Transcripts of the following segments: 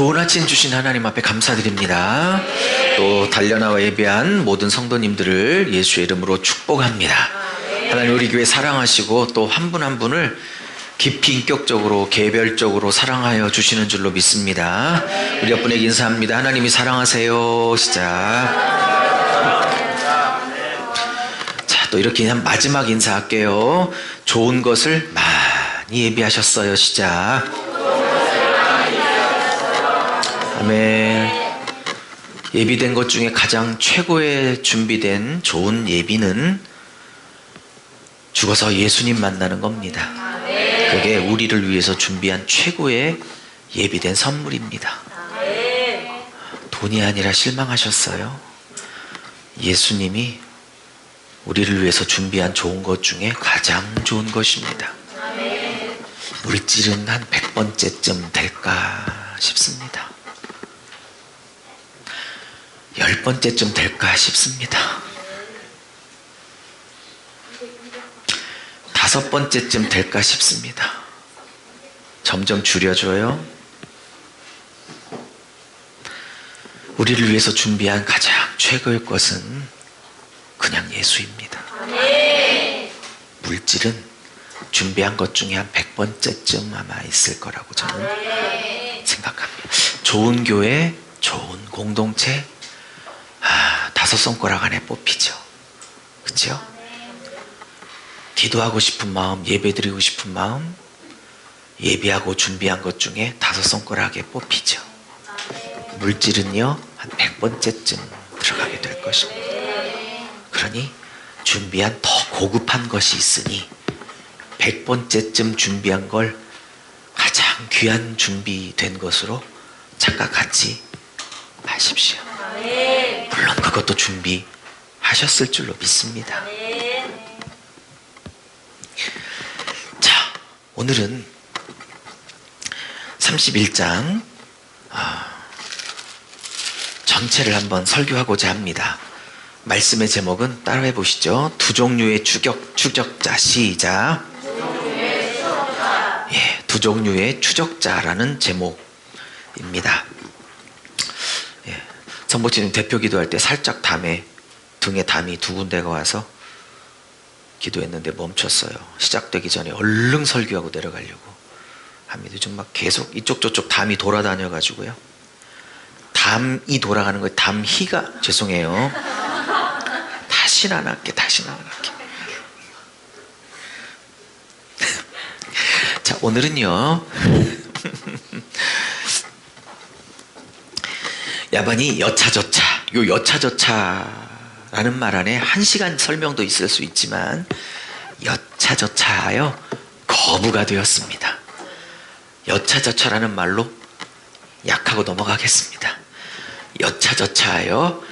좋은 아침 주신 하나님 앞에 감사드립니다. 또 달려나와 예배한 모든 성도님들을 예수의 이름으로 축복합니다. 하나님, 우리 교회 사랑하시고 또 한 분 한 분을 깊이 인격적으로 개별적으로 사랑하여 주시는 줄로 믿습니다. 우리 옆분에게 인사합니다. 하나님이 사랑하세요. 시작. 자, 또 이렇게 그냥 마지막 인사할게요. 좋은 것을 많이 예비하셨어요. 시작. 아멘. 예비된 것 중에 가장 최고의 준비된 좋은 예비는 죽어서 예수님 만나는 겁니다. 그게 우리를 위해서 준비한 최고의 예비된 선물입니다. 돈이 아니라 실망하셨어요. 예수님이 우리를 위해서 준비한 좋은 것 중에 가장 좋은 것입니다. 물질은 한 100번째쯤 될까 싶습니다. 10번째쯤 될까 싶습니다. 5번째쯤 될까 싶습니다. 점점 줄여줘요. 우리를 위해서 준비한 가장 최고의 것은 그냥 예수입니다. 물질은 준비한 것 중에 한 100번째쯤 아마 있을 거라고 저는 생각합니다. 좋은 교회, 좋은 공동체, 5손가락 안에 뽑히죠. 그렇죠? 기도하고 싶은 마음, 예배드리고 싶은 마음, 예비하고 준비한 것 중에 5손가락에 뽑히죠. 물질은요, 한 100번째쯤 들어가게 될 것입니다. 그러니 준비한 더 고급한 것이 있으니 100번째쯤 준비한 걸 가장 귀한 준비된 것으로 착각하지 마십시오. 물론 그것도 준비하셨을 줄로 믿습니다. 자, 오늘은 31장 전체를 한번 설교하고자 합니다. 말씀의 제목은 따라해 보시죠. 두 종류의 추적자. 시작. 예, 두 종류의 추적자라는 제목입니다. 예, 선보치님 대표 기도할 때 살짝 등에 담이 두 군데가 와서 기도했는데 멈췄어요. 시작되기 전에 얼른 설교하고 내려가려고 합니다. 요즘 막 계속 이쪽 저쪽 담이 돌아다녀 가지고요. 담이 돌아가는 거예요. 담희가 죄송해요. 다시는 안 할게. 자, 오늘은요. 야반이 여차저차. 요 여차저차라는 말 안에 1시간 설명도 있을 수 있지만 여차저차하여 거부가 되었습니다. 여차저차라는 말로 약하고 넘어가겠습니다. 여차저차하여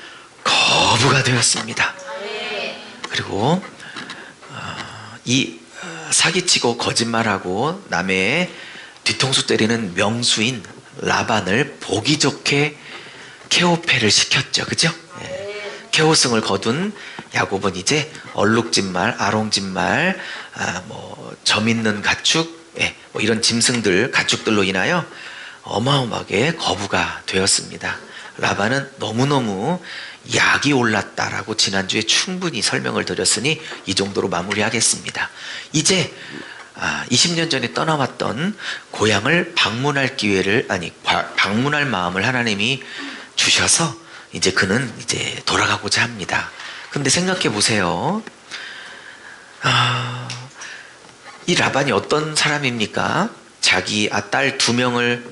거부가 되었습니다. 그리고 이 사기치고 거짓말하고 남의 뒤통수 때리는 명수인 라반을 보기 좋게 케오패를 시켰죠. 그죠? 케오승을 거둔 야곱은 이제 얼룩진말, 아롱진말, 점 있는 가축, 뭐 이런 짐승들, 가축들로 인하여 어마어마하게 거부가 되었습니다. 라반은 너무너무 약이 올랐다라고 지난주에 충분히 설명을 드렸으니 이 정도로 마무리하겠습니다. 이제 20년 전에 떠나왔던 고향을 방문할 방문할 마음을 하나님이 주셔서 이제 그는 이제 돌아가고자 합니다. 근데 생각해 보세요. 이 라반이 어떤 사람입니까? 자기 딸 2명을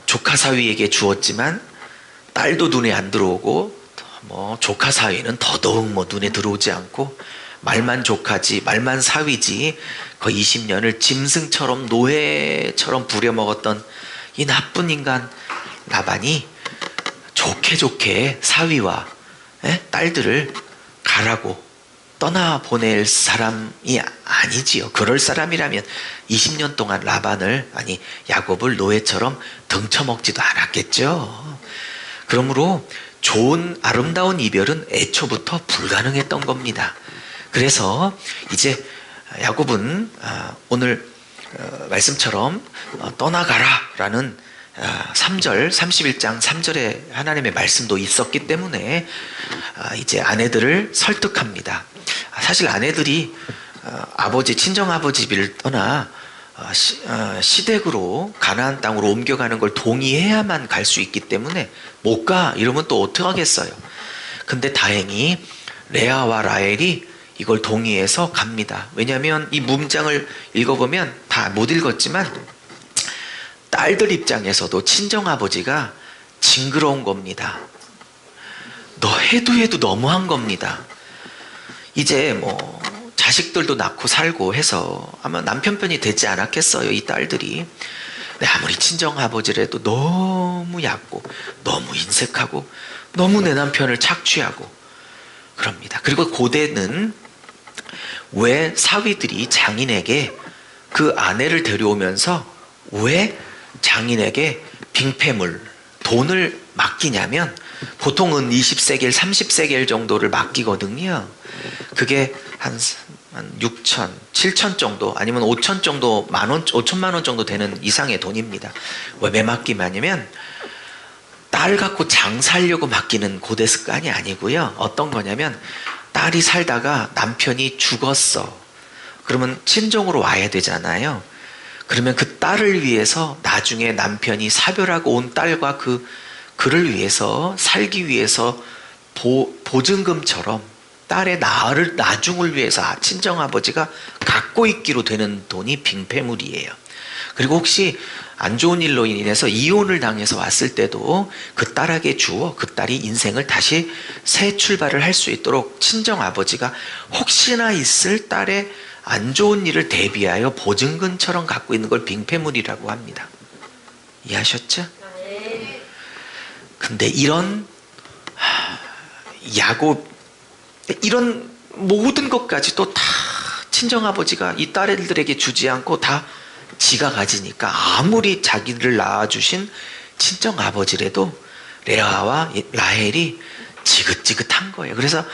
조카 사위에게 주었지만 딸도 눈에 안 들어오고 조카 사위는 더더욱 눈에 들어오지 않고 말만 조카지 말만 사위지 거의 20년을 짐승처럼 노예처럼 부려먹었던 이 나쁜 인간 라반이 좋게 사위와 딸들을 가라고 떠나보낼 사람이 아니지요. 그럴 사람이라면 20년 동안 야곱을 노예처럼 등쳐먹지도 않았겠죠. 그러므로 좋은 아름다운 이별은 애초부터 불가능했던 겁니다. 그래서 이제 야곱은 오늘 말씀처럼 떠나가라 라는 3절 31장 3절에 하나님의 말씀도 있었기 때문에 이제 아내들을 설득합니다. 사실 아내들이 친정아버지 집을 떠나 시댁으로 가나안 땅으로 옮겨가는 걸 동의해야만 갈 수 있기 때문에 못 가 이러면 또 어떡하겠어요. 근데 다행히 레아와 라헬이 이걸 동의해서 갑니다. 왜냐하면 이 문장을 읽어보면 다 못 읽었지만 딸들 입장에서도 친정아버지가 징그러운 겁니다. 너 해도 너무한 겁니다. 이제 뭐 자식들도 낳고 살고 해서 아마 남편 편이 되지 않았겠어요, 이 딸들이. 근데 아무리 친정아버지라도 너무 얕고 너무 인색하고 너무 내 남편을 착취하고 그럽니다. 그리고 고대는 왜 사위들이 장인에게 그 아내를 데려오면서 왜 장인에게 빙패물, 돈을 맡기냐면 보통은 20세겔, 30세겔 정도를 맡기거든요. 그게 한 6천, 7천 정도 아니면 5천 정도 5천만 원 정도 되는 이상의 돈입니다. 왜 맡기냐면 딸 갖고 장사하려고 맡기는 고대 습관이 아니고요. 어떤 거냐면 딸이 살다가 남편이 죽었어. 그러면 친정으로 와야 되잖아요. 그러면 그 딸을 위해서 나중에 남편이 사별하고 온 딸과 그를 위해서 살기 위해서 보증금처럼 딸의 나중을 위해서 친정아버지가 갖고 있기로 되는 돈이 빙패물이에요. 그리고 혹시 안 좋은 일로 인해서 이혼을 당해서 왔을 때도 그 딸에게 주어 그 딸이 인생을 다시 새 출발을 할 수 있도록 친정아버지가 혹시나 있을 딸의 안 좋은 일을 대비하여 보증금처럼 갖고 있는 걸 빙패물이라고 합니다. 이해하셨죠? 근데 이런 이런 모든 것까지도 다 친정아버지가 이 딸들에게 주지 않고 다 지가 가지니까 아무리 자기를 낳아주신 친정아버지라도 레아와 라헬이 지긋지긋한 거예요. 그래서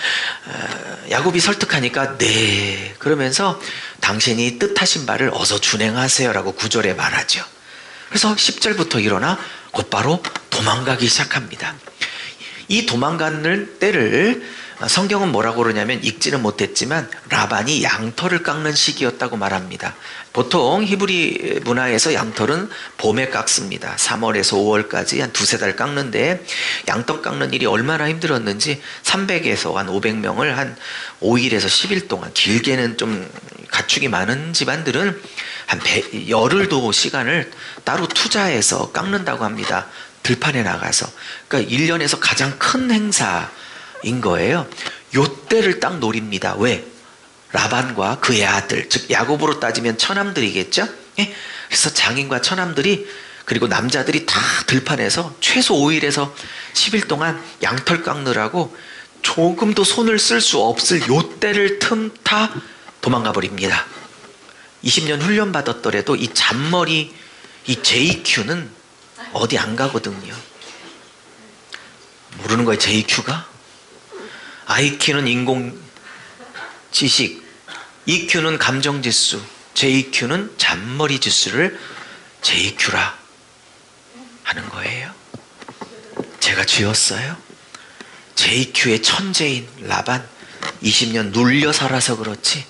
야곱이 설득하니까 네 그러면서 당신이 뜻하신 바를 어서 준행하세요라고 9절에 말하죠. 그래서 10절부터 일어나 곧바로 도망가기 시작합니다. 이 도망가는 때를 성경은 뭐라고 그러냐면 읽지는 못했지만 라반이 양털을 깎는 시기였다고 말합니다. 보통 히브리 문화에서 양털은 봄에 깎습니다. 3월에서 5월까지 한 두세 달 깎는데 양털 깎는 일이 얼마나 힘들었는지 300에서 한 500명을 한 5일에서 10일 동안, 길게는 좀 가축이 많은 집안들은 한 열흘도 시간을 따로 투자해서 깎는다고 합니다. 들판에 나가서. 그러니까 1년에서 가장 큰 행사인 거예요. 요때를 딱 노립니다. 왜? 라반과 그의 아들, 즉 야곱으로 따지면 처남들이겠죠? 예? 그래서 장인과 처남들이 그리고 남자들이 다 들판에서 최소 5일에서 10일 동안 양털 깎느라고 조금도 손을 쓸 수 없을 요때를 틈타 도망가 버립니다. 20년 훈련 받았더라도 이 잔머리, 이 JQ는 어디 안 가거든요. 모르는 거예요, JQ가? IQ는 인공 지식, EQ는 감정지수, JQ는 잔머리 지수를 JQ라 하는 거예요. 제가 지었어요. JQ의 천재인 라반 20년 눌려 살아서 그렇지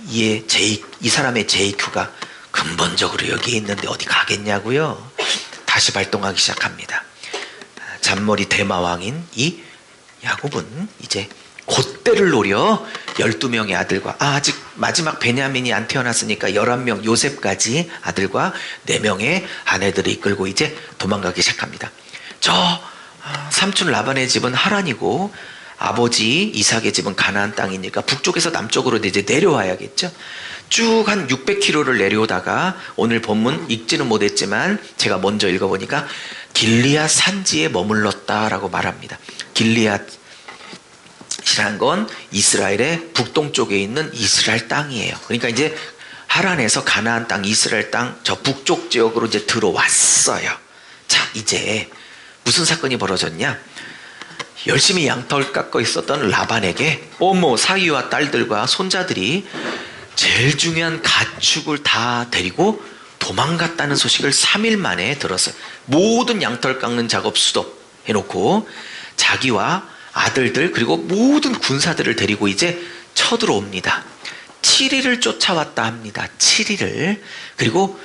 이 사람의 JQ가 근본적으로 여기에 있는데 어디 가겠냐고요. 다시 발동하기 시작합니다. 잔머리 대마왕인 이 야곱은 이제 그때를 노려 12명의 아들과 아직 마지막 베냐민이 안 태어났으니까 11명 요셉까지 아들과 4명의 아내들을 이끌고 이제 도망가기 시작합니다. 삼촌 라반의 집은 하란이고 아버지 이삭의 집은 가나안 땅이니까 북쪽에서 남쪽으로 이제 내려와야겠죠. 쭉 한 600km를 내려오다가 오늘 본문 읽지는 못했지만 제가 먼저 읽어보니까 길리앗 산지에 머물렀다라고 말합니다. 길리앗이란 건 이스라엘의 북동쪽에 있는 이스라엘 땅이에요. 그러니까 이제 하란에서 가나안 땅, 이스라엘 땅 저 북쪽 지역으로 이제 들어왔어요. 자, 이제 무슨 사건이 벌어졌냐? 열심히 양털 깎고 있었던 라반에게 사위와 딸들과 손자들이 제일 중요한 가축을 다 데리고 도망갔다는 소식을 3일 만에 들었어요. 모든 양털 깎는 작업 수도해놓고 자기와 아들들 그리고 모든 군사들을 데리고 이제 쳐들어옵니다. 7일을 쫓아왔다 합니다. 7일을. 그리고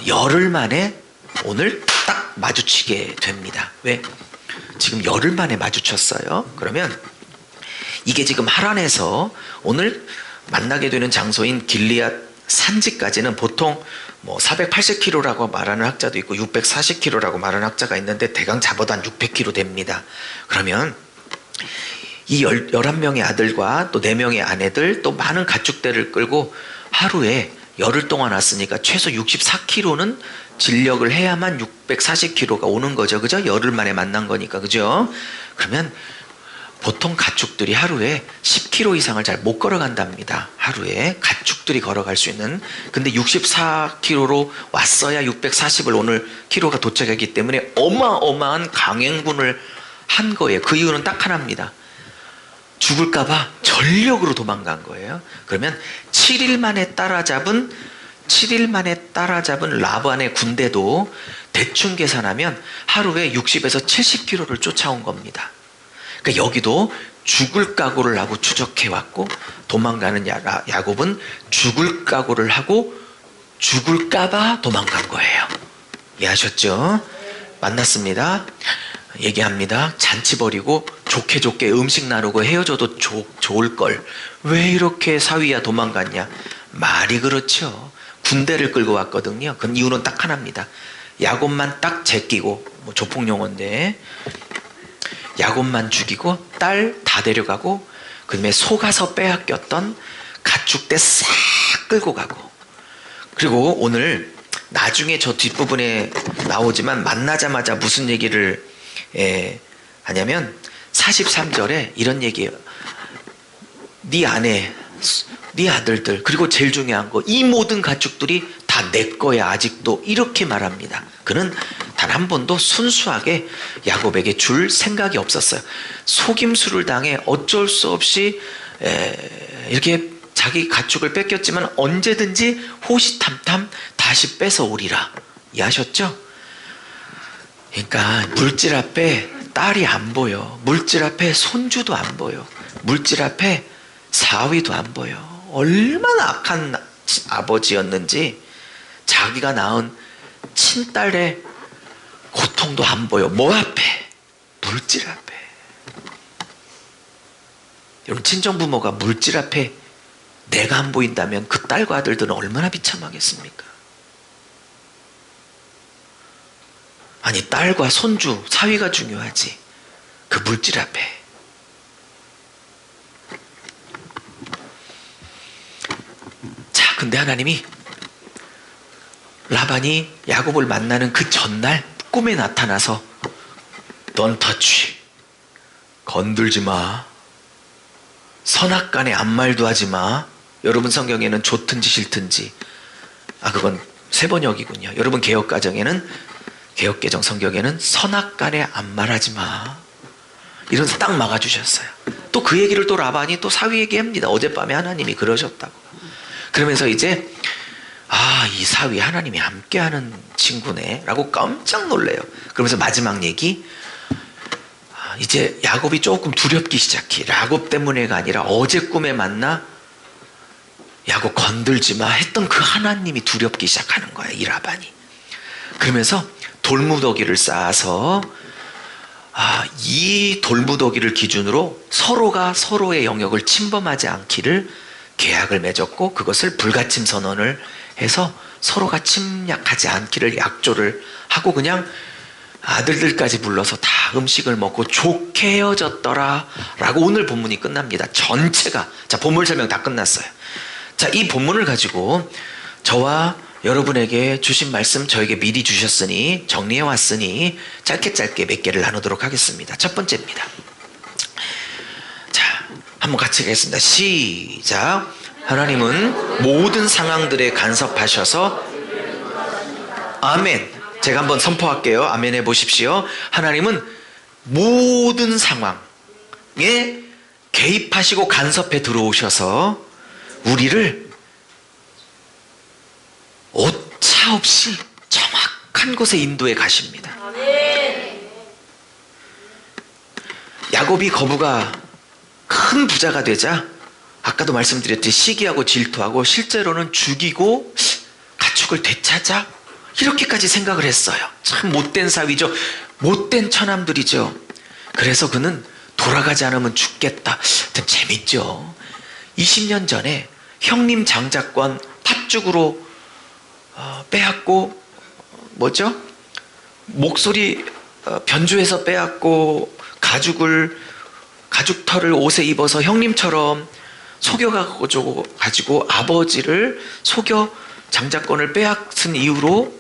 열흘 만에 오늘 딱 마주치게 됩니다. 왜? 지금 열흘 만에 마주쳤어요. 그러면 이게 지금 하란에서 오늘 만나게 되는 장소인 길리앗 산지까지는 보통 뭐 480km라고 말하는 학자도 있고 640km라고 말하는 학자가 있는데 대강 잡아도 한 600km 됩니다. 그러면 이 11명의 아들과 또 4명의 아내들 또 많은 가축대를 끌고 하루에 열흘 동안 왔으니까 최소 64km는 진력을 해야만 640km가 오는 거죠. 그죠? 열흘 만에 만난 거니까. 그죠? 그러면 보통 가축들이 하루에 10km 이상을 잘 못 걸어간답니다. 하루에 가축들이 걸어갈 수 있는. 근데 64km로 왔어야 640을 오늘 키로가 도착했기 때문에 어마어마한 강행군을 한 거예요. 그 이유는 딱 하나입니다. 죽을까봐 전력으로 도망간 거예요. 그러면 7일 만에 따라잡은 라반의 군대도 대충 계산하면 하루에 60에서 70km를 쫓아온 겁니다. 그러니까 여기도 죽을 각오를 하고 추적해왔고 도망가는 야곱은 죽을 각오를 하고 죽을까봐 도망간 거예요. 이해하셨죠? 만났습니다. 얘기합니다. 잔치 벌이고 좋게 음식 나누고 헤어져도 좋을걸. 왜 이렇게 사위야 도망갔냐? 말이 그렇죠. 군대를 끌고 왔거든요. 그 이유는 딱 하나입니다. 야곱만 딱 제끼고 뭐 조폭용어인데 야곱만 죽이고 딸 다 데려가고 그다음에 속아서 빼앗겼던 가축대 싹 끌고 가고 그리고 오늘 나중에 저 뒷부분에 나오지만 만나자마자 무슨 얘기를 하냐면 43절에 이런 얘기예요. 네 아내, 네 아들들 그리고 제일 중요한 거 이 모든 가축들이 다 내 거야 아직도 이렇게 말합니다. 그는 단 한 번도 순수하게 야곱에게 줄 생각이 없었어요. 속임수를 당해 어쩔 수 없이 이렇게 자기 가축을 뺏겼지만 언제든지 호시탐탐 다시 뺏어오리라. 이해하셨죠? 그러니까 물질 앞에 딸이 안 보여. 물질 앞에 손주도 안 보여. 물질 앞에 사위도 안 보여. 얼마나 악한 아버지였는지 자기가 낳은 친딸의 고통도 안 보여. 뭐 앞에? 물질 앞에. 여러분 친정부모가 물질 앞에 내가 안 보인다면 그 딸과 아들들은 얼마나 비참하겠습니까? 아니 딸과 손주, 사위가 중요하지. 그 물질 앞에. 자, 근데 하나님이 라반이 야곱을 만나는 그 전날 꿈에 나타나서 Don't touch. 건들지 마. 선악간에 아무 말도 하지 마. 여러분 성경에는 좋든지 싫든지. 그건 세번역이군요. 여러분 개혁가정에는 개혁개정 성경에는 선악간에 아무 말하지 마. 이러면서 딱 막아주셨어요. 또 그 얘기를 또 라반이 또 사위에게 합니다. 어젯밤에 하나님이 그러셨다고. 그러면서 이제 이 사위 하나님이 함께하는 친구네 라고 깜짝 놀래요. 그러면서 마지막 얘기 이제 야곱이 조금 두렵기 시작해. 야곱 때문에가 아니라 어제 꿈에 만나 야곱 건들지 마 했던 그 하나님이 두렵기 시작하는 거예요. 이 라반이. 그러면서 돌무더기를 쌓아서 이 돌무더기를 기준으로 서로가 서로의 영역을 침범하지 않기를 계약을 맺었고 그것을 불가침 선언을 해서 서로가 침략하지 않기를 약조를 하고 그냥 아들들까지 불러서 다 음식을 먹고 좋게 헤어졌더라 라고 오늘 본문이 끝납니다. 전체가. 자, 본문 설명 다 끝났어요. 자, 이 본문을 가지고 저와 여러분에게 주신 말씀 저에게 미리 주셨으니 정리해 왔으니 짧게 몇 개를 나누도록 하겠습니다. 첫 번째입니다. 자, 한번 같이 하겠습니다. 시작. 하나님은 모든 상황들에 간섭하셔서 아멘. 제가 한번 선포할게요. 아멘 해보십시오. 하나님은 모든 상황에 개입하시고 간섭해 들어오셔서 우리를 오차 오차 없이 정확한 곳에 인도해 가십니다. 야곱이 거부가 큰 부자가 되자 아까도 말씀드렸듯이 시기하고 질투하고 실제로는 죽이고 가축을 되찾아 이렇게까지 생각을 했어요. 참 못된 사위죠. 못된 처남들이죠. 그래서 그는 돌아가지 않으면 죽겠다. 참 재밌죠. 20년 전에 형님 장자권 팥죽으로 빼앗고 뭐죠? 목소리 변주해서 빼앗고 가죽 털을 옷에 입어서 형님처럼 속여가지고 아버지를 속여 장자권을 빼앗은 이후로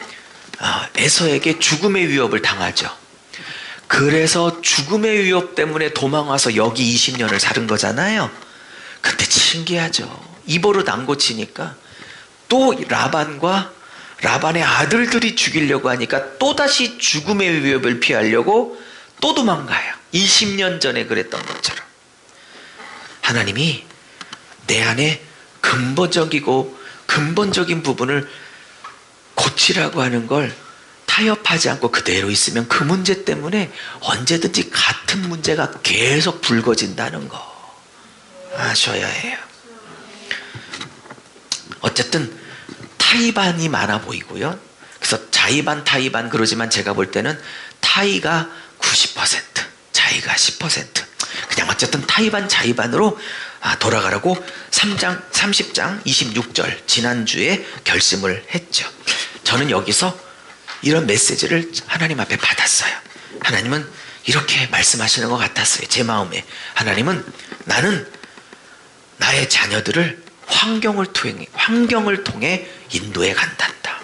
에서에게 죽음의 위협을 당하죠. 그래서 죽음의 위협 때문에 도망와서 여기 20년을 사는 거잖아요. 근데 신기하죠. 입버릇 안 고치니까 또 라반의 아들들이 죽이려고 하니까 또다시 죽음의 위협을 피하려고 또 도망가요. 20년 전에 그랬던 것처럼. 하나님이 내 안에 근본적인 부분을 고치라고 하는 걸 타협하지 않고 그대로 있으면 그 문제 때문에 언제든지 같은 문제가 계속 불거진다는 거 아셔야 해요. 어쨌든 타이반이 많아 보이고요. 그래서 자의반 타의반 그러지만 제가 볼 때는 타의가 90%, 자의가 10%. 그냥 어쨌든 타의반 자의반으로 돌아가라고 30장 26절 지난주에 결심을 했죠. 저는 여기서 이런 메시지를 하나님 앞에 받았어요. 하나님은 이렇게 말씀하시는 것 같았어요. 제 마음에. 하나님은 나는 나의 자녀들을 환경을 통해 인도해 간단다.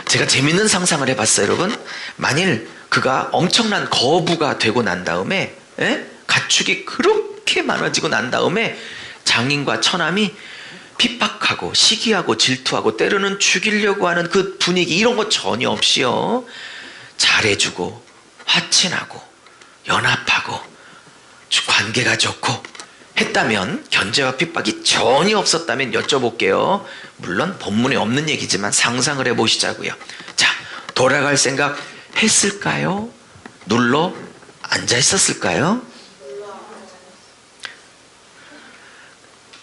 제가 재밌는 상상을 해봤어요, 여러분. 만일 그가 엄청난 거부가 되고 난 다음에 가축이 그렇게 많아지고 난 다음에 장인과 처남이 핍박하고 시기하고 질투하고 때로는 죽이려고 하는 그 분위기 이런 거 전혀 없이요. 잘해주고 화친하고 연합하고 관계가 좋고 했다면 견제와 핍박이 전혀 없었다면 여쭤볼게요. 물론 본문에 없는 얘기지만 상상을 해보시자고요. 자, 돌아갈 생각 했을까요? 눌러 앉아 있었을까요?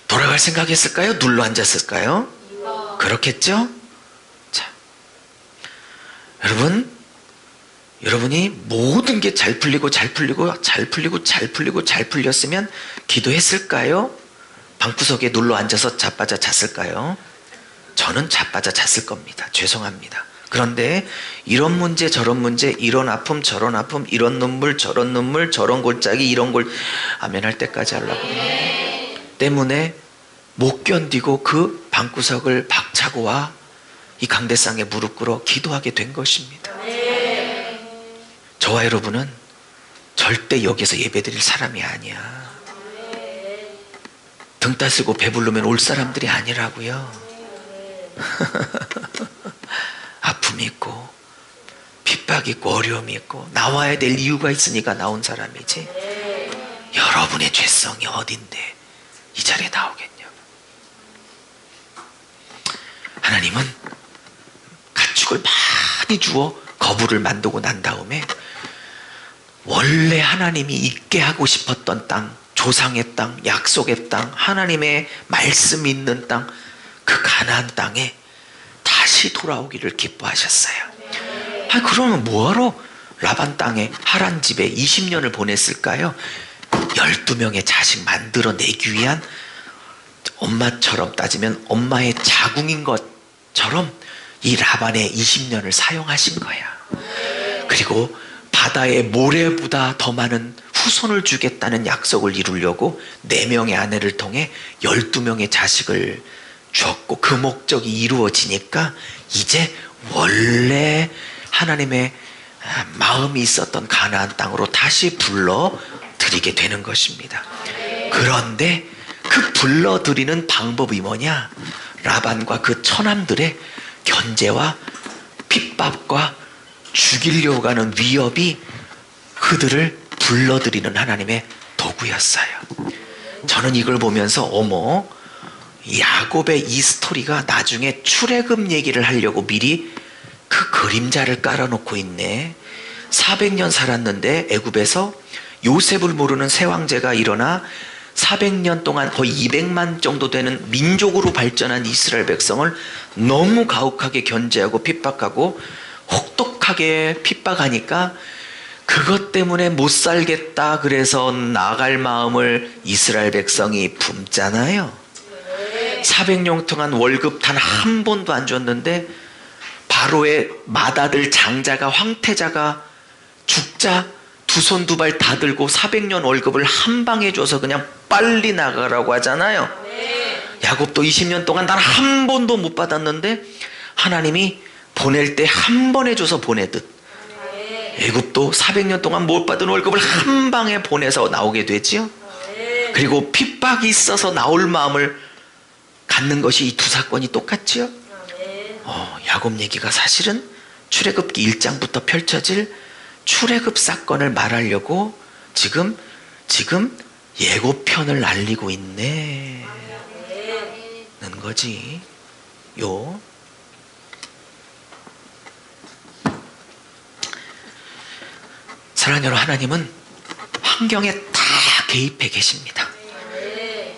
돌아갈 생각했을까요? 눌러 앉았을까요? 그렇겠죠? 자, 여러분이 모든 게 잘 풀렸으면 기도했을까요? 방구석에 눌러 앉아서 자빠져 잤을까요? 저는 자빠져 잤을 겁니다. 죄송합니다. 그런데 이런 문제 저런 문제, 이런 아픔 저런 아픔, 이런 눈물 저런 눈물, 저런 골짜기 이런 골 아멘할 때까지 하려고 때문에 못 견디고 그 방구석을 박차고 와 이 강대상에 무릎 꿇어 기도하게 된 것입니다. 저와 여러분은 절대 여기서 예배드릴 사람이 아니야. 등 따스고 배부르면 올 사람들이 아니라고요. 아픔이 있고 핍박이 있고 어려움이 있고 나와야 될 이유가 있으니까 나온 사람이지. 여러분의 죄성이 어딘데 이 자리에 나오겠냐고. 하나님은 가축을 많이 주어 거부를 만들고 난 다음에 원래 하나님이 있게 하고 싶었던 땅, 조상의 땅, 약속의 땅, 하나님의 말씀이 있는 땅, 그 가나안 땅에 다시 돌아오기를 기뻐하셨어요. 그러면 뭐하러 라반 땅에 하란 집에 20년을 보냈을까요? 12명의 자식 만들어내기 위한, 엄마처럼 따지면 엄마의 자궁인 것처럼 이 라반의 20년을 사용하신 거야. 그리고 바다의 모래보다 더 많은 후손을 주겠다는 약속을 이루려고 4명의 아내를 통해 12명의 자식을 주었고, 그 목적이 이루어지니까 이제 원래 하나님의 마음이 있었던 가나안 땅으로 다시 불러들이게 되는 것입니다. 그런데 그 불러들이는 방법이 뭐냐? 라반과 그 처남들의 견제와 핍박과 죽이려고 하는 위협이 그들을 불러들이는 하나님의 도구였어요. 저는 이걸 보면서 야곱의 이 스토리가 나중에 출애굽 얘기를 하려고 미리 그 그림자를 깔아놓고 있네. 400년 살았는데 애굽에서 요셉을 모르는 새 황제가 일어나 400년 동안 거의 200만 정도 되는 민족으로 발전한 이스라엘 백성을 너무 가혹하게 견제하고 핍박하고 혹독하게 핍박하니까 그것 때문에 못 살겠다 그래서 나갈 마음을 이스라엘 백성이 품잖아요. 400년 동안 월급 단 한 번도 안 줬는데 바로의 맏아들 장자가 황태자가 죽자 두 손 두 발 다 들고 400년 월급을 한 방에 줘서 그냥 빨리 나가라고 하잖아요. 야곱도 20년 동안 단 한 번도 못 받았는데 하나님이 보낼 때 한 번에 줘서 보내듯 애굽도 400년 동안 못 받은 월급을 한 방에 보내서 나오게 되지요. 그리고 핍박이 있어서 나올 마음을 갖는 것이 이 두 사건이 똑같지요. 야곱 얘기가 사실은 출애굽기 1장부터 펼쳐질 출애굽 사건을 말하려고 지금 예고편을 알리고 있네 는 거지. 사랑하는 여러분, 하나님은 환경에 다 개입해 계십니다.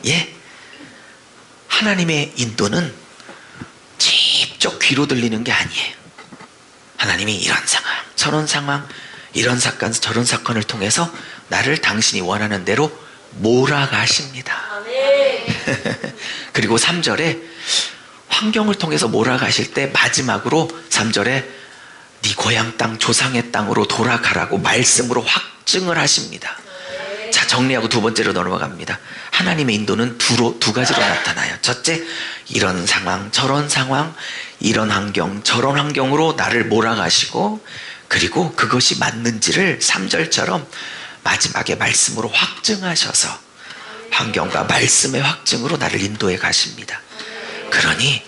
예, 하나님의 인도는 직접 귀로 들리는 게 아니에요. 하나님이 이런 상황, 이런 사건, 저런 사건을 통해서 나를 당신이 원하는 대로 몰아가십니다. 그리고 3절에 환경을 통해서 몰아가실 때 마지막으로 3절에 네 고향 땅 조상의 땅으로 돌아가라고 말씀으로 확증을 하십니다. 자, 정리하고 두 번째로 넘어갑니다. 하나님의 인도는 두 가지로 나타나요. 첫째, 이런 상황, 저런 상황, 이런 환경, 저런 환경으로 나를 몰아가시고, 그리고 그것이 맞는지를 3절처럼 마지막에 말씀으로 확증하셔서 환경과 말씀의 확증으로 나를 인도해 가십니다. 그러니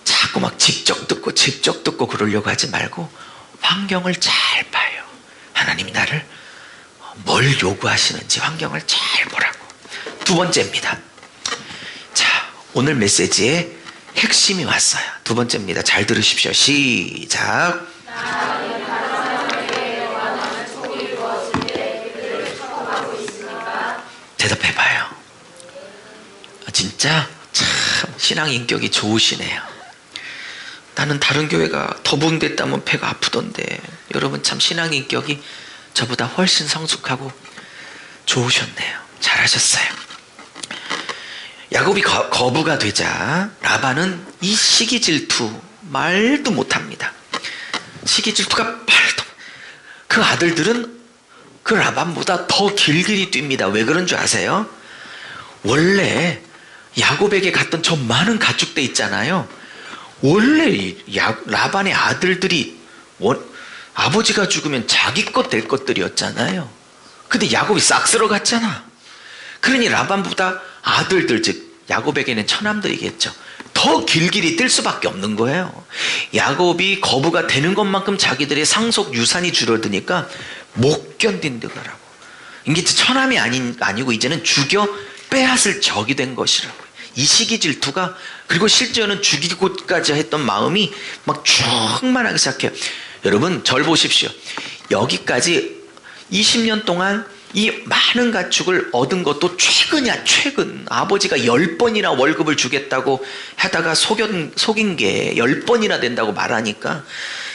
자꾸 막 직접 듣고 그러려고 하지 말고 환경을 잘 봐요. 하나님이 나를 뭘 요구하시는지 환경을 잘 보라고. 두 번째입니다. 자, 오늘 메시지에 핵심이 왔어요. 두 번째입니다. 잘 들으십시오. 시작. 대답해봐요. 진짜 참 신앙 인격이 좋으시네요. 나는 다른 교회가 더붕댔다면 배가 아프던데 여러분 참 신앙 인격이 저보다 훨씬 성숙하고 좋으셨네요. 잘하셨어요. 야곱이 거부가 되자 라반은 이 시기 질투 말도 못합니다. 시기 질투가 그 아들들은 그 라반보다 더 길길이 뜁니다. 왜 그런 줄 아세요? 원래 야곱에게 갔던 저 많은 가축대 있잖아요. 원래 라반의 아들들이 아버지가 죽으면 자기 것 될 것들이었잖아요. 근데 야곱이 싹 쓸어갔잖아. 그러니 라반보다 아들들, 즉 야곱에게는 처남들이겠죠. 더 길길이 뛸 수밖에 없는 거예요. 야곱이 거부가 되는 것만큼 자기들의 상속 유산이 줄어드니까 못 견딘다더라고. 이게 처남이 아니고 이제는 죽여 빼앗을 적이 된 것이라고. 이 시기 질투가, 그리고 실제로는 죽이고까지 했던 마음이 막 충만하기 시작해요. 여러분 절 보십시오. 여기까지 20년 동안 이 많은 가축을 얻은 것도 최근이야, 최근. 아버지가 10번이나 월급을 주겠다고 하다가 속인 게 10번이나 된다고 말하니까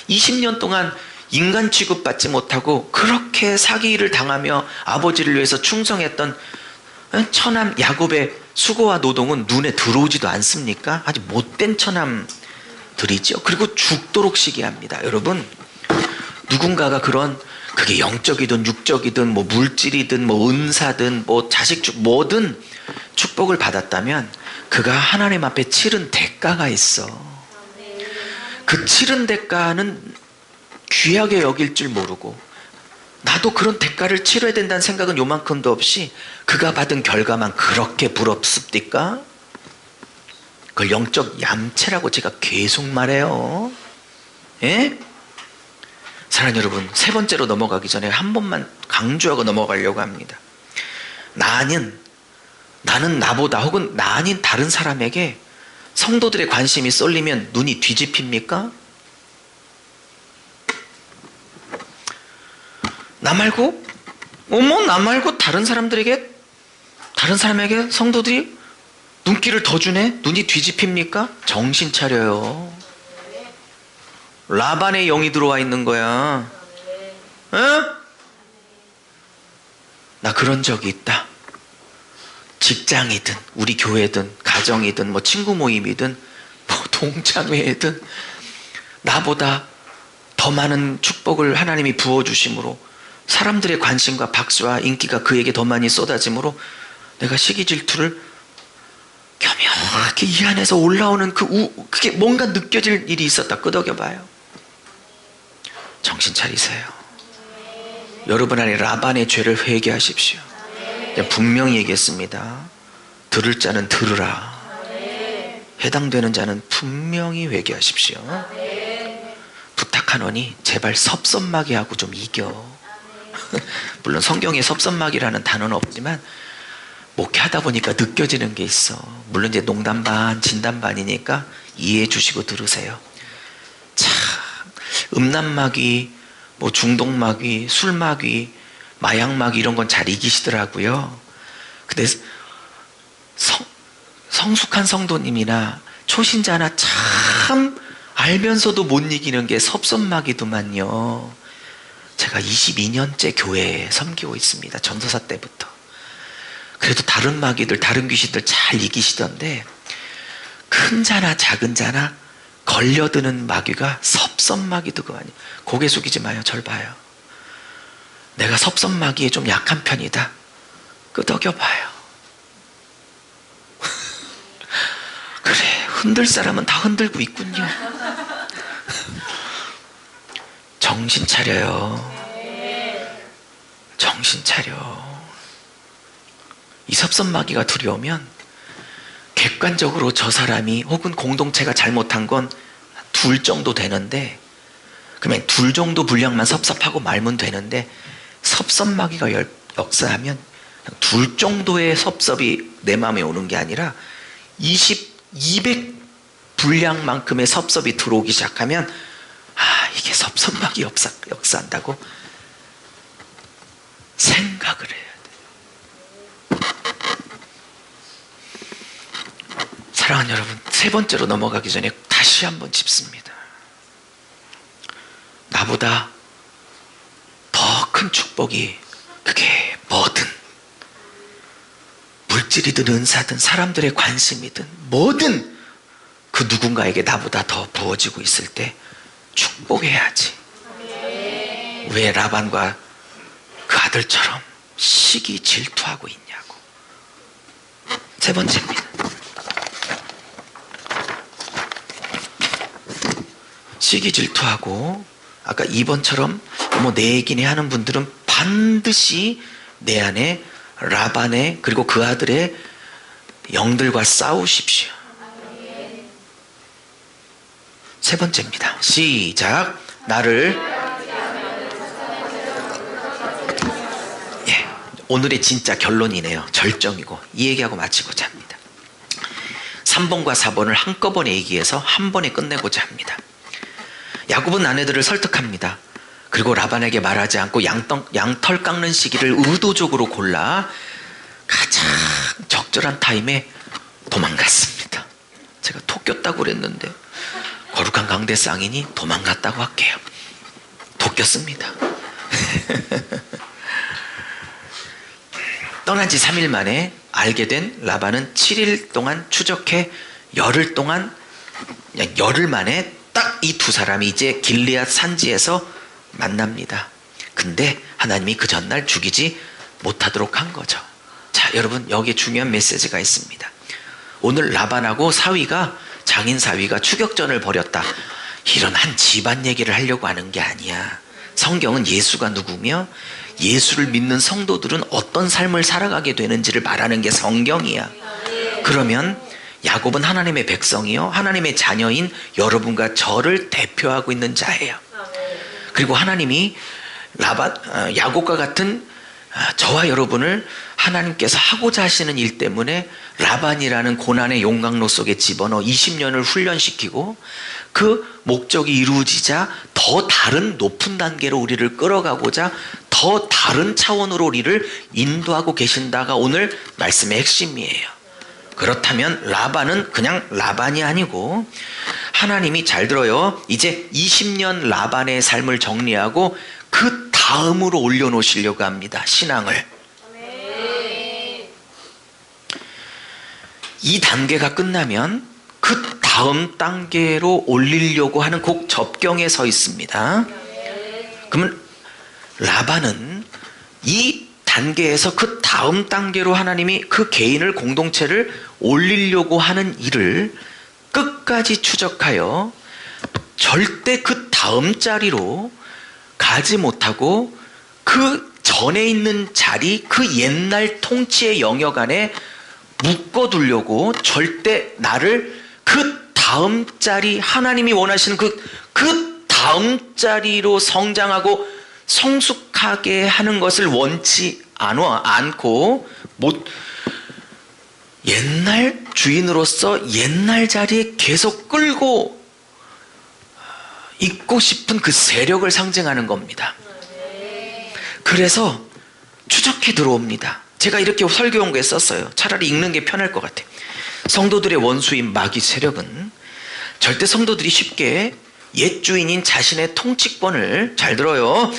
20년 동안 인간 취급받지 못하고 그렇게 사기를 당하며 아버지를 위해서 충성했던 처남 야곱의 수고와 노동은 눈에 들어오지도 않습니까? 아주 못된 처남들이죠. 그리고 죽도록 시기합니다. 여러분, 누군가가 그게 영적이든 육적이든 뭐 물질이든 뭐 은사든 뭐 자식 뭐든 축복을 받았다면 그가 하나님 앞에 치른 대가가 있어. 그 치른 대가는 귀하게 여길 줄 모르고, 나도 그런 대가를 치러야 된다는 생각은 요만큼도 없이 그가 받은 결과만 그렇게 부럽습니까? 그걸 영적 얌체라고 제가 계속 말해요. 예? 사랑하는 여러분, 세 번째로 넘어가기 전에 한 번만 강조하고 넘어가려고 합니다. 나는 나는 나보다 혹은 나 아닌 다른 사람에게 성도들의 관심이 쏠리면 눈이 뒤집힙니까? 나 말고 다른 사람에게 성도들이 눈길을 더 주네? 눈이 뒤집힙니까? 정신 차려요. 라반의 영이 들어와 있는 거야. 나 그런 적이 있다. 직장이든 우리 교회든 가정이든 뭐 친구 모임이든 뭐 동창회든 나보다 더 많은 축복을 하나님이 부어주심으로 사람들의 관심과 박수와 인기가 그에게 더 많이 쏟아짐으로 내가 시기 질투를 겸연하게 이 안에서 올라오는 그게 뭔가 느껴질 일이 있었다. 끄덕여봐요. 정신 차리세요. 여러분 안에 라반의 죄를 회개하십시오. 분명히 얘기했습니다. 들을 자는 들으라. 해당되는 자는 분명히 회개하십시오. 부탁하노니 제발 섭섭마게 하고 좀 이겨. 물론 성경에 섭섭마귀라는 단어는 없지만 목회하다 보니까 느껴지는 게 있어. 물론 이제 농담 반 진담 반이니까 이해해 주시고 들으세요. 참 음란마귀, 뭐 중독마귀, 술마귀, 마약마귀 이런 건 잘 이기시더라고요. 근데 성숙한 성도님이나 초신자나 참 알면서도 못 이기는 게 섭섭마귀더만요. 제가 22년째 교회에 섬기고 있습니다. 전도사 때부터. 그래도 다른 마귀들, 다른 귀신들 잘 이기시던데 큰 자나 작은 자나 걸려드는 마귀가 섭섭마귀더구만요. 고개 숙이지 마요. 절 봐요. 내가 섭섭마귀에 좀 약한 편이다. 끄덕여봐요. 그래, 흔들 사람은 다 흔들고 있군요. 정신 차려요. 정신 차려. 이 섭섭마귀가 두려우면 객관적으로 저 사람이 혹은 공동체가 잘못한 건 둘 정도 되는데, 그러면 둘 정도 분량만 섭섭하고 말면 되는데, 섭섭마귀가 역사하면 둘 정도의 섭섭이 내 마음에 오는 게 아니라 200 분량만큼의 섭섭이 들어오기 시작하면 이게 섭섭마귀 역사한다고 생각을 해야 돼. 사랑하는 여러분, 세 번째로 넘어가기 전에 다시 한번 짚습니다. 나보다 더 큰 축복이 그게 뭐든, 물질이든 은사든 사람들의 관심이든 뭐든 그 누군가에게 나보다 더 부어지고 있을 때 축복해야지. 왜 라반과 그 아들처럼 시기 질투하고 있냐고. 세 번째입니다. 시기 질투하고 아까 2번처럼 뭐 내 얘기네 하는 분들은 반드시 내 안에 라반의 그리고 그 아들의 영들과 싸우십시오. 세 번째입니다. 시작. 나를 오늘의 진짜 결론이네요. 절정이고 이 얘기하고 마치고자 합니다. 3번과 4번을 한꺼번에 얘기해서 한 번에 끝내고자 합니다. 야곱은 아내들을 설득합니다. 그리고 라반에게 말하지 않고 양털 깎는 시기를 의도적으로 골라 가장 적절한 타임에 도망갔습니다. 제가 톡 꼈다고 그랬는데 거룩한 강대 쌍인이 도망갔다고 할게요. 톡 꼈습니다. 떠난 지 3일 만에 알게 된 라반은 7일 동안 추적해 열흘 만에 딱 이 두 사람이 이제 길리앗 산지에서 만납니다. 근데 하나님이 그 전날 죽이지 못하도록 한 거죠. 자, 여러분, 여기에 중요한 메시지가 있습니다. 오늘 라반하고 장인 사위가 추격전을 벌였다, 이런 한 집안 얘기를 하려고 하는 게 아니야. 성경은 예수가 누구며 예수를 믿는 성도들은 어떤 삶을 살아가게 되는지를 말하는 게 성경이야. 그러면 야곱은 하나님의 백성이요, 하나님의 자녀인 여러분과 저를 대표하고 있는 자예요. 그리고 하나님이 야곱과 같은 저와 여러분을 하나님께서 하고자 하시는 일 때문에 라반이라는 고난의 용광로 속에 집어넣어 20년을 훈련시키고 그 목적이 이루어지자 더 다른 높은 단계로 우리를 끌어가고자 더 다른 차원으로 우리를 인도하고 계신다가 오늘 말씀의 핵심이에요. 그렇다면 라반은 그냥 라반이 아니고 하나님이, 잘 들어요, 이제 20년 라반의 삶을 정리하고 그 다음으로 올려놓으시려고 합니다. 신앙을. 이 단계가 끝나면 그 다음 단계로 올리려고 하는 곡 접경에 서 있습니다. 그러면 라반은 이 단계에서 그 다음 단계로 하나님이 그 개인을, 공동체를 올리려고 하는 일을 끝까지 추적하여 절대 그 다음 자리로 가지 못하고 그 전에 있는 자리, 그 옛날 통치의 영역 안에 묶어두려고 절대 나를 그 다음 자리, 하나님이 원하시는 그 다음 자리로 성장하고 성숙하게 하는 것을 원치 않고 옛날 주인으로서 옛날 자리에 계속 끌고 있고 싶은 그 세력을 상징하는 겁니다. 그래서 추적해 들어옵니다. 제가 이렇게 설교 연구에 썼어요. 차라리 읽는 게 편할 것 같아요. 성도들의 원수인 마귀 세력은 절대 성도들이 쉽게 옛 주인인 자신의 통치권을, 잘 들어요,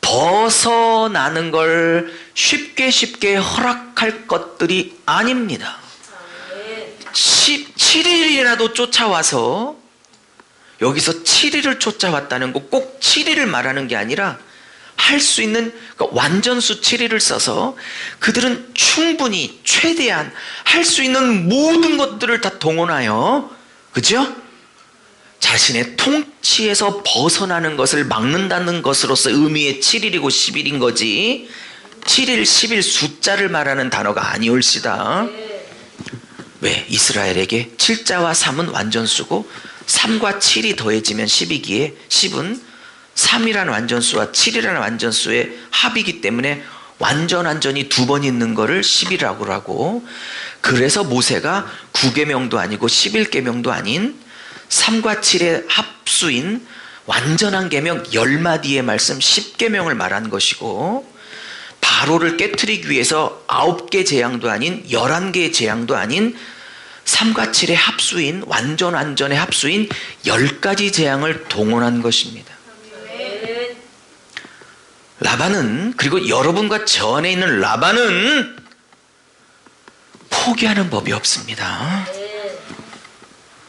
벗어나는 걸 쉽게 허락할 것들이 아닙니다. 7일이라도 쫓아와서, 여기서 7일을 쫓아왔다는 거 꼭 7일을 말하는 게 아니라 할 수 있는, 그러니까 완전수 7일을 써서 그들은 충분히 최대한 할 수 있는 모든 것들을 다 동원하여, 그죠? 자신의 통치에서 벗어나는 것을 막는다는 것으로서 의미의 7일이고 10일인 거지 7일, 10일 숫자를 말하는 단어가 아니올시다. 왜? 이스라엘에게 7자와 3은 완전수고 3과 7이 더해지면 10이기에 10은 3이라는 완전수와 7이라는 완전수의 합이기 때문에 완전히 두 번 있는 거를 10이라고 하고, 그래서 모세가 9계명도 아니고 11계명도 아닌 3과 7의 합수인 완전한 계명 10마디의 말씀 10계명을 말한 것이고, 바로를 깨트리기 위해서 9개 재앙도 아닌 11개의 재앙도 아닌 3과 7의 합수인 완전의 합수인 10가지 재앙을 동원한 것입니다. 라반은, 그리고 여러분과 저 안에 있는 라반은 포기하는 법이 없습니다.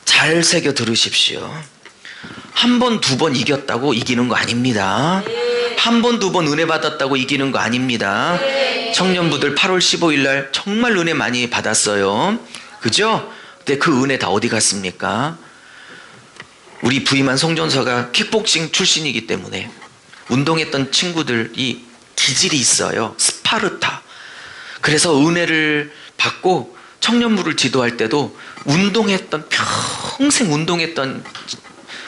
잘 새겨 들으십시오. 한 번, 두 번 이겼다고 이기는 거 아닙니다. 한 번, 두 번 은혜 받았다고 이기는 거 아닙니다. 청년부들 8월 15일 날 정말 은혜 많이 받았어요. 그죠? 근데 그 은혜 다 어디 갔습니까? 우리 부임한 송전서가 킥복싱 출신이기 때문에 운동했던 친구들이 기질이 있어요. 스파르타. 그래서 은혜를 받고 청년부를 지도할 때도 평생 운동했던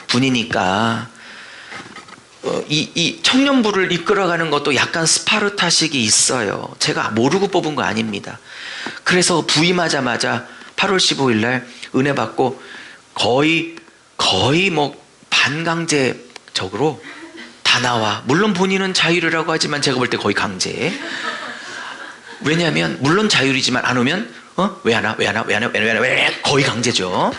분이니까 이 청년부를 이끌어가는 것도 약간 스파르타식이 있어요. 제가 모르고 뽑은 거 아닙니다. 그래서 부임하자마자 8월 15일 날 은혜 받고 거의 뭐 반강제적으로 다 나와. 물론 본인은 자율이라고 하지만 제가 볼 때 거의 강제. 왜냐하면 물론 자율이지만 안 오면 왜 안 와? 거의 강제죠.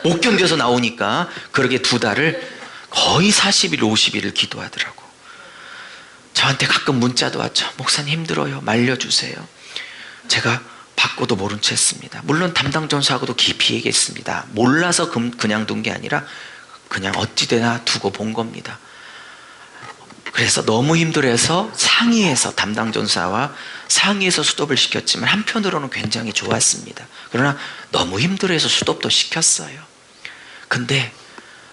못 견뎌서 나오니까 그렇게 2달을 거의 40일, 50일을 기도하더라고. 저한테 가끔 문자도 왔죠. 목사님 힘들어요. 말려주세요. 제가 받고도 모른 채 했습니다. 물론 담당 전사하고도 깊이 얘기했습니다. 몰라서 그냥 둔 게 아니라 그냥 어찌되나 두고 본 겁니다. 그래서 너무 힘들어서 상의해서 담당 전사와 상의해서 수톱을 시켰지만 한편으로는 굉장히 좋았습니다. 그러나 너무 힘들어서 수톱도 시켰어요. 근데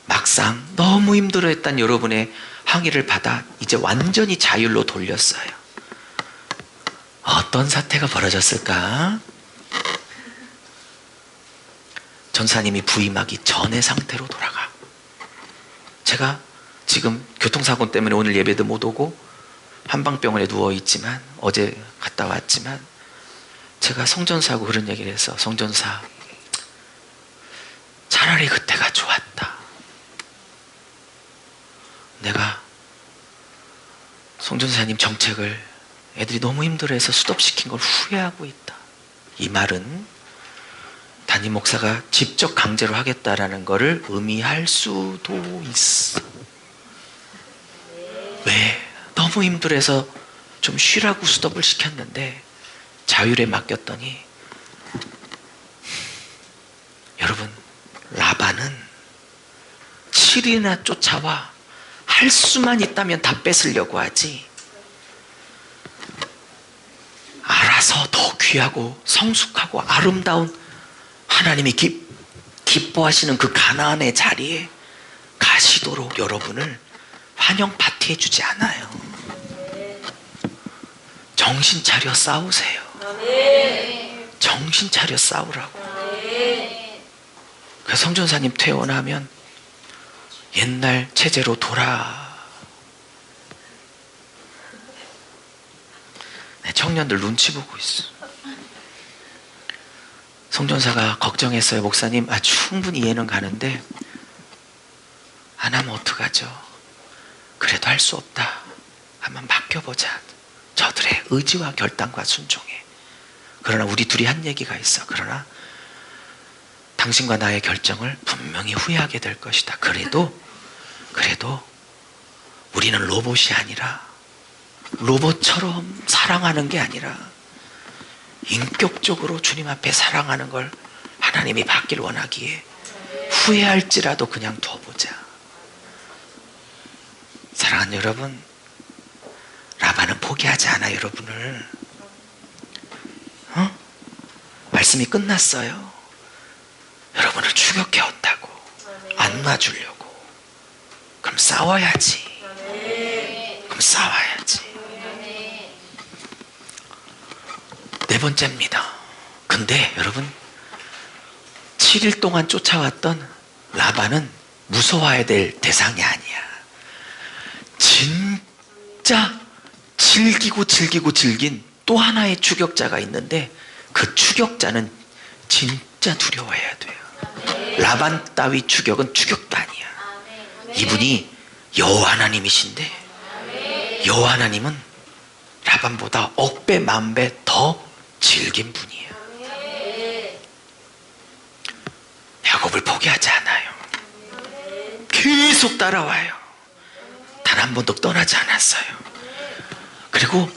막상 너무 힘들어했던 여러분의 항의를 받아 이제 완전히 자율로 돌렸어요. 어떤 사태가 벌어졌을까? 전사님이 부임하기 전의 상태로 돌아가. 제가 지금 교통사고 때문에 오늘 예배도 못 오고 한방병원에 누워있지만, 어제 갔다 왔지만, 제가 성전사하고 그런 얘기를 해서, 성전사 차라리 그때가 좋았다. 내가 성전사님 정책을 애들이 너무 힘들어해서 수습시킨 걸 후회하고 있다. 이 말은 담임 목사가 직접 강제로 하겠다라는 것을 의미할 수도 있어. 왜? 너무 힘들어해서 좀 쉬라고 수습을 시켰는데 자율에 맡겼더니, 여러분, 라반은 7일이나 쫓아와 할 수만 있다면 다 뺏으려고 하지, 알아서 더 귀하고 성숙하고 아름다운 하나님이 기뻐하시는 그 가나안의 자리에 가시도록 여러분을 환영 파티해 주지 않아요. 정신 차려 싸우세요. 정신 차려 싸우라고. 그 성전사님 퇴원하면 옛날 체제로 청년들 눈치 보고 있어. 성전사가 걱정했어요. 목사님, 충분히 이해는 가는데 안 하면 어떡하죠? 그래도 할 수 없다. 한번 맡겨보자. 저들의 의지와 결단과 순종에. 그러나 우리 둘이 한 얘기가 있어. 그러나 당신과 나의 결정을 분명히 후회하게 될 것이다. 그래도 우리는 로봇이 아니라, 로봇처럼 사랑하는 게 아니라 인격적으로 주님 앞에 사랑하는 걸 하나님이 받길 원하기에 후회할지라도 그냥 둬보자. 사랑하는 여러분, 라반은 포기하지 않아 여러분을. 말씀이 끝났어요. 여러분을 추격해 온다고, 안 놔주려고. 그럼 싸워야지. 그럼 싸워야지. 네 번째입니다. 근데 여러분, 7일 동안 쫓아왔던 라반은 무서워해야 될 대상이 아니야. 진짜 즐긴 또 하나의 추격자가 있는데, 그 추격자는 진짜 두려워해야 돼요. 라반 따위 추격은 추격도 아니야. 이분이 여호와 하나님이신데, 여호와 하나님은 라반보다 억배 만배 더 질긴 분이에요. 야곱을 포기하지 않아요. 계속 따라와요. 단 한 번도 떠나지 않았어요. 그리고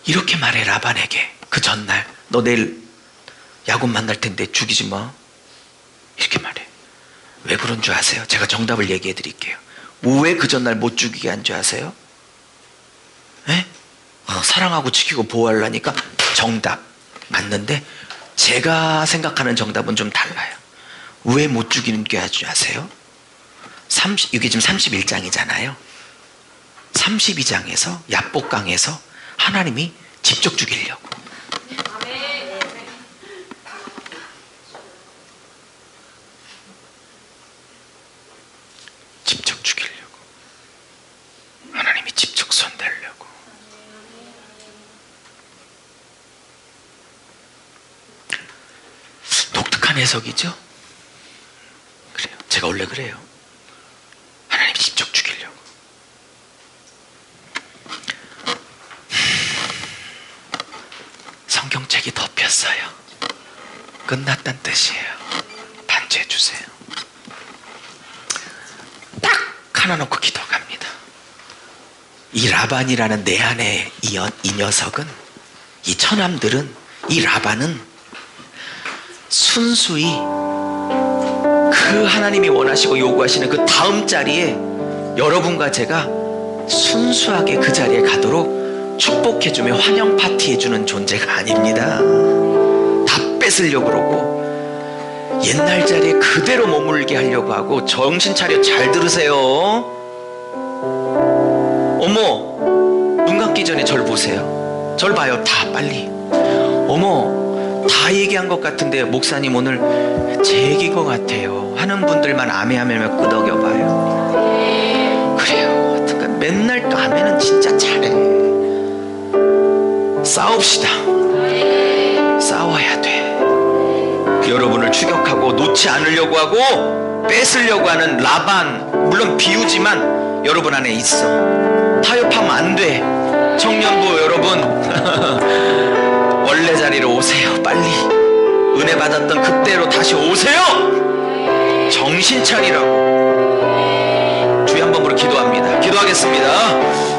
이렇게 말해, 라반에게. 그 전날, 너 내일 야곱 만날 텐데 죽이지 마. 이렇게 말해. 왜 그런 줄 아세요? 제가 정답을 얘기해 드릴게요. 왜 그 전날 못 죽이게 한 줄 아세요? 사랑하고 지키고 보호하려니까. 정답 맞는데, 제가 생각하는 정답은 좀 달라요. 왜 못 죽이는 게 할 줄 아세요? 이게 지금 31장이잖아요 32장에서 야복강에서 하나님이 직접 죽이려고. 직접 죽이려고. 하나님이 직접 손대려고. 독특한 해석이죠? 그래요. 제가 원래 그래요. 하나님이 직접 죽이려고. 성경책이 덮였어요. 끝났단 뜻이에요. 반주해 주세요. 딱 하나 놓고 기도갑니다. 이 라반이라는 내 안에 이 녀석은, 이 처남들은, 이 라반은 순수히 그 하나님이 원하시고 요구하시는 그 다음 자리에 여러분과 제가 순수하게 그 자리에 가도록 축복해주며 환영 파티해주는 존재가 아닙니다. 다 뺏으려고 그러고 옛날 자리에 그대로 머물게 하려고 하고. 정신 차려. 잘 들으세요. 어머, 눈 감기 전에 절 보세요. 절 봐요. 다 빨리. 어머, 다 얘기한 것 같은데 목사님 오늘 제 얘기인 것 같아요 하는 분들만 아멘하며 끄덕여봐요. 그래요. 맨날 또 아멘은 진짜 잘해. 싸웁시다. 싸워야 돼. 여러분을 추격하고 놓지 않으려고 하고 뺏으려고 하는 라반, 물론 비유지만 여러분 안에 있어. 타협하면 안 돼. 청년부 여러분 원래 자리로 오세요. 빨리 은혜 받았던 그때로 다시 오세요. 정신 차리라고. 주여 한 번으로 기도합니다. 기도하겠습니다.